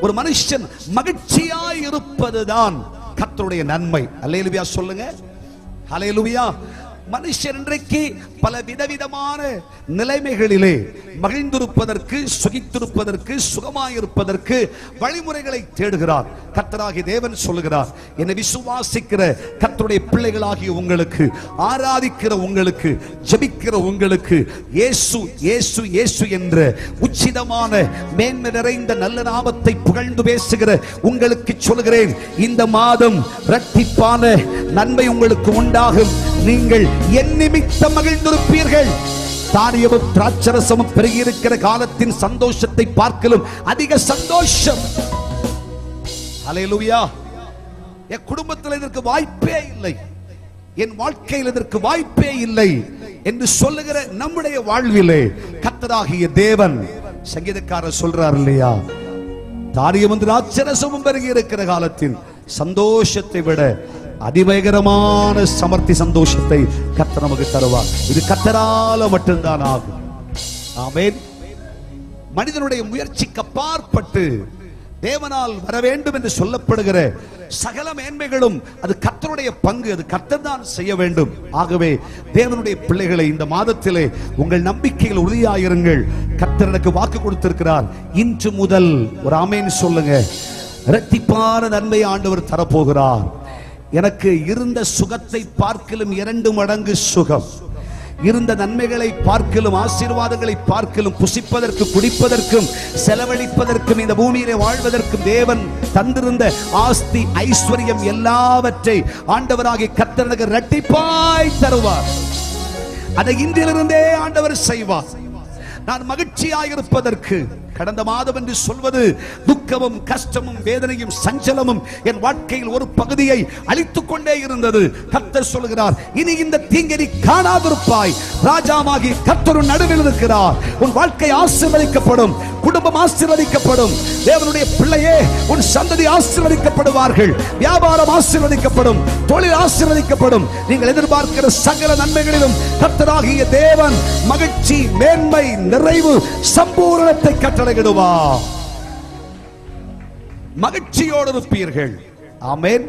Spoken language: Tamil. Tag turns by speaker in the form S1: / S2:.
S1: ஒரு மனுஷன் மகிழ்ச்சியாய் இருப்பதுதான் கர்த்தருடைய நன்மை. அல்லேலூயா சொல்லுங்க. அல்லேலூயா. மனுஷன் இன்றைக்கு பல விதவிதமான நிலைமைகளிலே மகிழ்ந்திருப்பதற்கு, சுகித்திருப்பதற்கு, சுகமாயிருப்பதற்கு வழிமுறைகளை தேடுகிறார். கர்த்தராகிய தேவன் சொல்லுகிறார், என்னை விசுவாசிக்கிற கர்த்தருடைய பிள்ளைகளாகிய உங்களுக்கு, ஆராதிக்கிற உங்களுக்கு, ஜெபிக்கிற உங்களுக்கு, இயேசு இயேசு இயேசு என்ற உச்சிதமான மேன்மை நிறைந்த நல்ல நாமத்தை புகழ்ந்து பேசுகிற உங்களுக்கு சொல்லுகிறேன், இந்த மாதம் இரட்டிப்பான நன்மை உங்களுக்கு உண்டாகும். நீங்கள் என் நிமித்தம் மகிழ்ந்திருப்பீர்கள். தானியமும் திராட்சரசமும் பெருகியிருக்கிற காலத்தின் சந்தோஷத்தை பார்க்கலும் அதிக சந்தோஷம். அல்லேலூயா. என் குடும்பத்தில் இதற்கு வாய்ப்பே இல்லை, என் வாழ்க்கையில் இதற்கு வாய்ப்பே இல்லை என்று சொல்லுகிற நம்முடைய வாழ்விலே கர்த்தராகிய தேவன், சங்கீதக்காரர் சொல்றார் இல்லையா, தானியமும் திராட்சரசமும் பெருகியிருக்கிற காலத்தின் சந்தோஷத்தை விட அதிபயங்கரமான சமர்த்தி சந்தோஷத்தை கர்த்தர் நமக்கு தருவார். இது கர்த்தரால மட்டும்தான் ஆகும். ஆமென். மனிதனுடைய முயற்சிக்கு அப்பாற்பட்டு தேவனால் வர வேண்டும் என்று சொல்லப்படுகிற சகல மேன்மைகளும் அது கர்த்தருடைய பங்கு, அது கர்த்தர் தான் செய்ய வேண்டும். ஆகவே தேவனுடைய பிள்ளைகளை, இந்த மாதத்திலே உங்கள் நம்பிக்கையில் உறுதியாயிருங்கள். கர்த்தர் எனக்கு வாக்கு கொடுத்திருக்கிறார், இன்று முதல் ஒரு ஆமென் சொல்லுங்க, இரட்டிப்பான நன்மை ஆண்டவர் தரப்போகிறார். எனக்கு இருந்த சுகத்தை பார்க்கலும் 2 மடங்கு சுகம், இருந்த நன்மைகளை பார்க்கலும், ஆசீர்வாதங்களை பார்க்கலும், புசிப்பதற்கும் குடிப்பதற்கும் செலவழிப்பதற்கும் இந்த பூமியிலே வாழ்வதற்கும் தேவன் தந்திருந்த ஆஸ்தி ஐஸ்வர்யம் எல்லாவற்றை ஆண்டவராகிய கர்த்தர் எனக்கு இரட்டிப்பாய் தருவார். அதை இன்றிலிருந்தே ஆண்டவர் செய்வார். நான் மகிழ்ச்சியாயிருப்பதற்கு, கடந்த மாதம் என்று சொல்வது துக்கமும் கஷ்டமும் வேதனையும் சஞ்சலமும் என் வாழ்க்கையில் ஒரு பகுதியை அழித்துக் கொண்டே இருந்தது. கர்த்தர் சொல்கிறார், இனி இந்த தீங்கை நீ காணாதிருப்பாய். ராஜாவாகி கர்த்தர் நடுவில் இருக்கிறார். உன் வாழ்க்கை ஆசீர்வதிக்கப்படும், குடும்பம் ஆசீர்வதிக்கப்படும். தேவனுடைய பிள்ளையே, உன் சந்ததி ஆசீர்வதிக்கப்படுவார்கள். வியாபாரம் ஆசீர்வதிக்கப்படும், தொழில் ஆசீர்வதிக்கப்படும். நீங்கள் எதிர்பார்க்கிற சகல நன்மைகளிலும் கர்த்தராகிய தேவன் மகிழ்ச்சி, மேன்மை, நிறைவு, சம்பூரணத்தை கட்டளையிடுவார். மகிழ்ச்சியோடு இருப்பீர்கள். ஆமென்.